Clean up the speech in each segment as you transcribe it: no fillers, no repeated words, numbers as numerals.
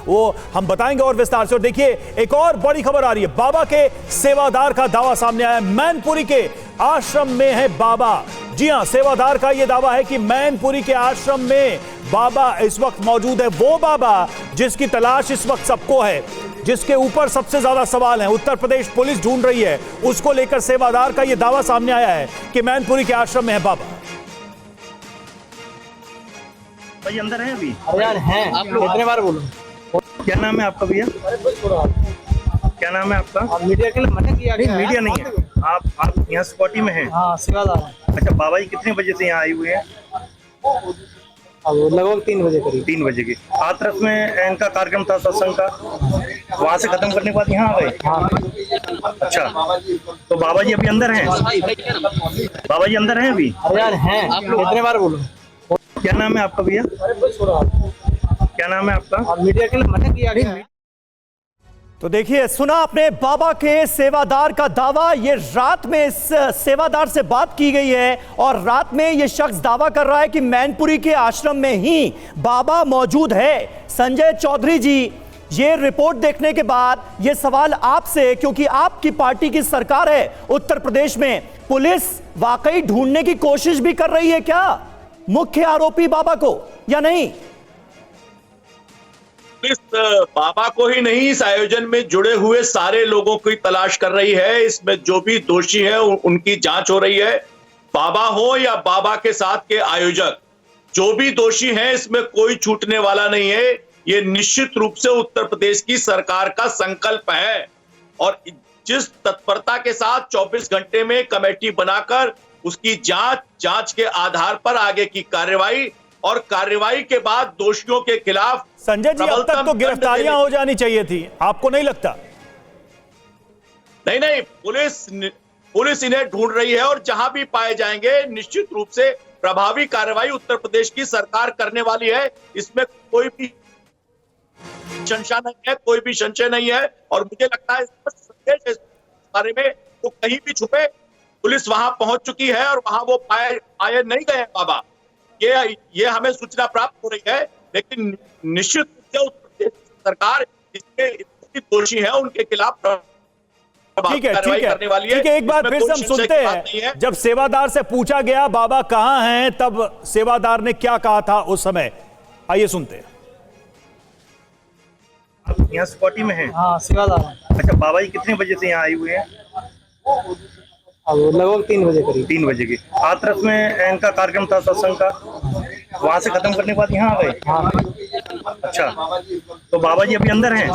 वो हम बताएंगे और विस्तार से। और देखिए एक और बड़ी खबर आ रही है, बाबा के सेवादार का दावा सामने आया। मैनपुरी के आश्रम में है बाबा। जी हां, सेवादार का यह दावा है कि मैनपुरी के आश्रम में बाबा इस वक्त मौजूद है। वो बाबा जिसकी तलाश इस वक्त सबको है, जिसके ऊपर सबसे ज्यादा सवाल हैं, उत्तर प्रदेश पुलिस ढूंढ रही है, उसको लेकर सेवादार का यह दावा सामने आया है कि मैनपुरी के आश्रम में है बाबा। भाई अंदर है अभी? यार हैं आप लोग कितने बार बोलो। क्या नाम है आपका भैया? क्या नाम है आपका? मीडिया के लिए मना किया गया। मीडिया नहीं है, आप यहाँ सिक्योरिटी में हैं? हाँ सेवादार। अच्छा, बाबा जी कितने बजे से यहाँ आए हुए हैं? अब लगभग 3 बजे करीब। 3 बजे के हाथरस में इनका कार्यक्रम था सत्संग का, वहाँ से खत्म करने के बाद यहाँ आ गए? हाँ। अच्छा, तो बाबा जी अभी अंदर हैं? बाबा जी अंदर हैं अभी? यार हैं आप लोग कितने बार बोलो। क्या नाम है आपका भैया? क्या नाम है आपका? मीडिया के लिए मना किया गया। तो देखिए, सुना आपने बाबा के सेवादार का दावा। ये रात में इस सेवादार से बात की गई है और रात में ये शख्स दावा कर रहा है कि मैनपुरी के आश्रम में ही बाबा मौजूद है। संजय चौधरी जी, ये रिपोर्ट देखने के बाद ये सवाल आपसे, क्योंकि आपकी पार्टी की सरकार है उत्तर प्रदेश में, पुलिस वाकई ढूंढने की कोशिश भी कर रही है क्या मुख्य आरोपी बाबा को, या नहीं? पुलिस बाबा को ही नहीं, इस आयोजन में जुड़े हुए सारे लोगों की तलाश कर रही है। इसमें जो भी दोषी है उनकी जांच हो रही है। बाबा हो या बाबा के साथ के आयोजक, जो भी दोषी हैं इसमें कोई छूटने वाला नहीं है। ये निश्चित रूप से उत्तर प्रदेश की सरकार का संकल्प है और जिस तत्परता के साथ 24 घंटे में कमेटी बनाकर उसकी जांच के आधार पर आगे की कार्रवाई और कार्रवाई के बाद दोषियों के खिलाफ। संजय जी, अब तक तो गिरफ्तारियां हो जानी चाहिए थी, आपको नहीं लगता? नहीं, पुलिस इन्हें ढूंढ रही है और जहां भी पाए जाएंगे निश्चित रूप से प्रभावी कार्रवाई उत्तर प्रदेश की सरकार करने वाली है। इसमें कोई भी शंका नहीं है, कोई भी संशय नहीं है। और मुझे लगता है इस बारे में वो कहीं भी छुपे, पुलिस वहां पहुंच चुकी है और वहां वो पाए नहीं गए बाबा। ये हमें सूचना प्राप्त हो रही है, लेकिन निश्चित रूप से उत्तर प्रदेश सरकार इसके दोषी हैं उनके खिलाफ कार्रवाई करने वाली है। ठीक है, एक बार फिर से हम सुनते हैं, जब सेवादार से पूछा गया बाबा कहां हैं, तब सेवादार ने क्या कहा था उस समय, आइए सुनते हैं। आप यहाँ सिक्योरिटी में हैं? हाँ सेवादार। अच्छा, बाबा जी कितने बजे से यहाँ आए हुए हैं? अब लगभग 3 बजे करीब। 3 बजे के हाथरस में इनका कार्यक्रम था सत्संग का, वहाँ से खत्म करने के बाद यहाँ आ गए? हाँ। अच्छा, तो बाबा जी अभी अंदर हैं?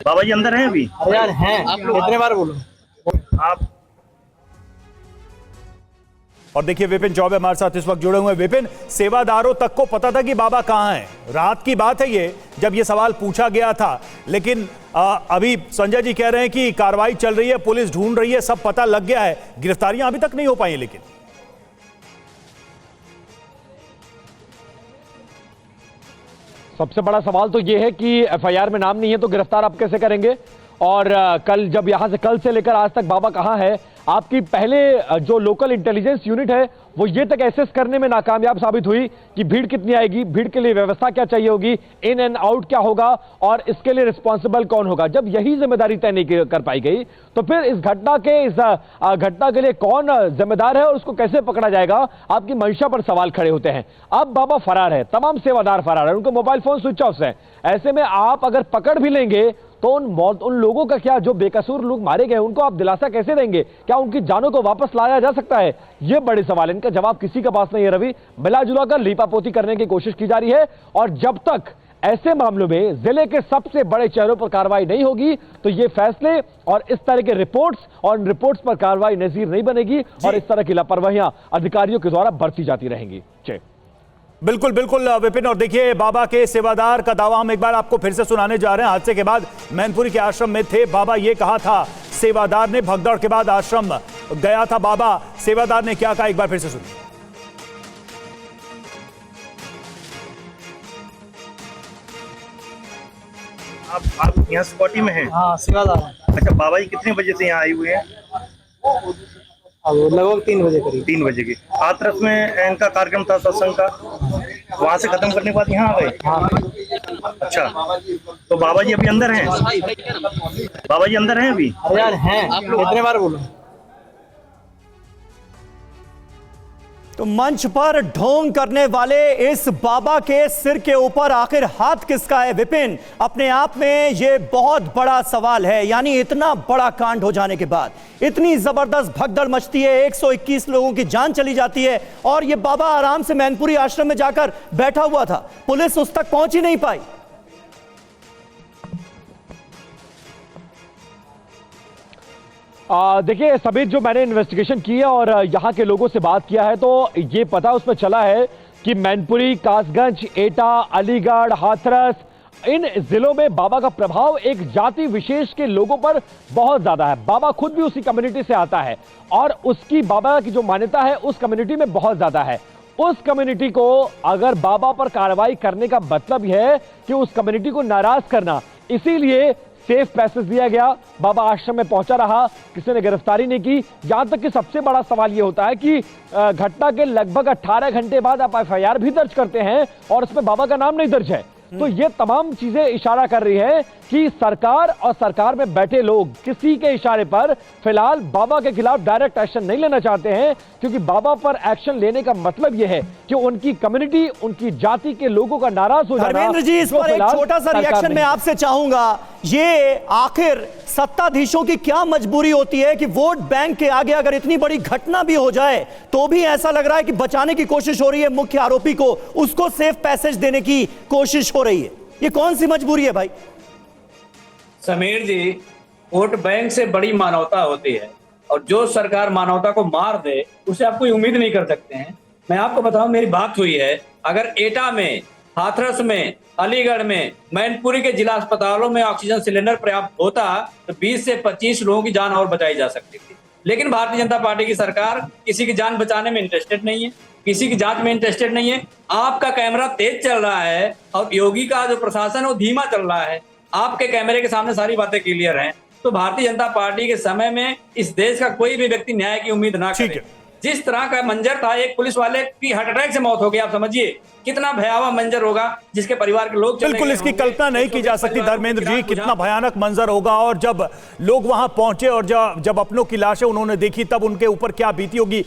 बाबा जी अंदर हैं अभी? यार हैं आप लोग कितने बार बोलो। आप और देखिए विपिन चौबे हमारे साथ इस वक्त जुड़े हुए हैं। विपिन, सेवादारों तक को पता था कि बाबा कहां हैं, रात की बात है ये जब ये सवाल पूछा गया था, लेकिन अभी संजय जी कह रहे हैं कि कार्रवाई चल रही है, पुलिस ढूंढ रही है, सब पता लग गया है, गिरफ्तारियां अभी तक नहीं हो पाई। लेकिन सबसे बड़ा सवाल तो यह है कि एफआईआर में नाम नहीं है तो गिरफ्तार आप कैसे करेंगे? और कल जब यहां से कल से लेकर आज तक बाबा कहां है, आपकी पहले जो लोकल इंटेलिजेंस यूनिट है वो ये तक एसेस करने में नाकामयाब साबित हुई कि भीड़ कितनी आएगी, भीड़ के लिए व्यवस्था क्या चाहिए होगी, इन एंड आउट क्या होगा और इसके लिए रिस्पॉन्सिबल कौन होगा। जब यही जिम्मेदारी तय नहीं कर पाई गई तो फिर इस घटना के लिए कौन जिम्मेदार है और उसको कैसे पकड़ा जाएगा, आपकी मंशा पर सवाल खड़े होते हैं। अब बाबा फरार है, तमाम सेवादार फरार है, उनको मोबाइल फोन स्विच ऑफ है। ऐसे में आप अगर पकड़ भी लेंगे तो उन लोगों का क्या, जो बेकसूर लोग मारे गए उनको आप दिलासा कैसे देंगे? क्या उनकी जानों को वापस लाया जा सकता है? ये बड़े सवाल, इनका जवाब किसी के पास नहीं है। रवि, मिला जुला कर लीपापोती करने की कोशिश की जा रही है और जब तक ऐसे मामलों में जिले के सबसे बड़े चेहरों पर कार्रवाई नहीं होगी तो ये फैसले और इस तरह के रिपोर्ट्स और रिपोर्ट्स पर कार्रवाई नजीर नहीं बनेगी और इस तरह की लापरवाहियां अधिकारियों के द्वारा बढ़ती जाती रहेंगी। बिल्कुल बिल्कुल विपिन, और देखिए बाबा के सेवादार का दावा हम एक बार आपको फिर से सुनाने जा रहे हैं। हादसे के बाद मैनपुरी के आश्रम में थे बाबा, ये कहा था सेवादार ने, भगदड़ के बाद आश्रम गया था बाबा, सेवादार ने क्या कहा एक बार फिर से सुनिए। आप यहाँ सिक्योरिटी में हैं? हाँ सेवादार। अच्छा, बाबा जी कितने बजे से यहाँ आए हुए हैं? अब लगभग 3 बजे करीब। 3 बजे के हाथरस में इनका कार्यक्रम था सत्संग का, वहाँ से खत्म करने के बाद यहाँ आ गए? हाँ। अच्छा, तो बाबा जी अभी अंदर हैं? बाबा जी अंदर हैं अभी? अरे यार हैं, कितने बार बोलूं। तो मंच पर ढोंग करने वाले इस बाबा के सिर के ऊपर आखिर हाथ किसका है विपिन? अपने आप में यह बहुत बड़ा सवाल है। यानी इतना बड़ा कांड हो जाने के बाद इतनी जबरदस्त भगदड़ मचती है, 121 लोगों की जान चली जाती है और यह बाबा आराम से मैनपुरी आश्रम में जाकर बैठा हुआ था, पुलिस उस तक पहुंच ही नहीं पाई। देखिए सभी, जो मैंने इन्वेस्टिगेशन की है और यहाँ के लोगों से बात किया है तो ये पता उसमें चला है कि मैनपुरी, कासगंज, एटा, अलीगढ़, हाथरस, इन जिलों में बाबा का प्रभाव एक जाति विशेष के लोगों पर बहुत ज्यादा है। बाबा खुद भी उसी कम्युनिटी से आता है और उसकी बाबा की जो मान्यता है उस कम्युनिटी में बहुत ज्यादा है। उस कम्युनिटी को अगर बाबा पर कार्रवाई करने का मतलब यह है कि उस कम्युनिटी को नाराज करना, इसीलिए सेफ पैसेज दिया गया। बाबा आश्रम में पहुंचा रहा, किसी ने गिरफ्तारी नहीं की। यहां तक कि सबसे बड़ा सवाल यह होता है कि घटना के लगभग 18 घंटे बाद आप एफआईआर भी दर्ज करते हैं और उसमें बाबा का नाम नहीं दर्ज है। तो ये तमाम चीजें इशारा कर रही है कि सरकार और सरकार में बैठे लोग किसी के इशारे पर फिलहाल बाबा के खिलाफ डायरेक्ट एक्शन नहीं लेना चाहते हैं, क्योंकि बाबा पर एक्शन लेने का मतलब यह है कि उनकी कम्युनिटी, उनकी जाति के लोगों का नाराज हो जाना। धर्मेंद्र जी, इस पर एक छोटा सा रिएक्शन मैं आपसे चाहूंगा। ये आखिर सत्ताधीशों की क्या मजबूरी होती है कि वोट बैंक के आगे अगर इतनी बड़ी घटना भी हो जाए तो भी ऐसा लग रहा है कि बचाने की कोशिश हो रही है मुख्य आरोपी को, उसको सेफ पैसेज देने की कोशिश हो रही है। ये कौन सी मजबूरी है भाई? समीर जी, वोट बैंक से बड़ी मानवता होती है और जो सरकार मानवता को मार दे उसे आप कोई उम्मीद नहीं कर सकते हैं। मैं आपको बताऊं, मेरी बात हुई है, अगर एटा में, हाथरस में, अलीगढ़ में, मैनपुरी के जिला अस्पतालों में ऑक्सीजन सिलेंडर पर्याप्त होता तो 20 से 25 लोगों की जान और बचाई जा सकती थी। लेकिन भारतीय जनता पार्टी की सरकार किसी की जान बचाने में इंटरेस्टेड नहीं है, किसी की जांच में इंटरेस्टेड नहीं है। आपका कैमरा तेज चल रहा है और योगी का जो प्रशासन है वो धीमा चल रहा है। आपके कैमरे के सामने सारी बातें क्लियर हैं। तो भारतीय जनता पार्टी के समय में इस देश का कोई भी व्यक्ति न्याय की उम्मीद ना करे। जिस तरह का मंजर था, एक पुलिस वाले की हार्ट अटैक से मौत हो गई, आप समझिए कितना भयावह मंजर होगा जिसके परिवार के लोग। बिल्कुल, इसकी कल्पना नहीं की जा सकती धर्मेंद्र जी, कितना भयानक मंजर होगा। और जब लोग वहां पहुंचे और जब अपनों की लाशें उन्होंने देखी तब उनके ऊपर क्या बीती होगी।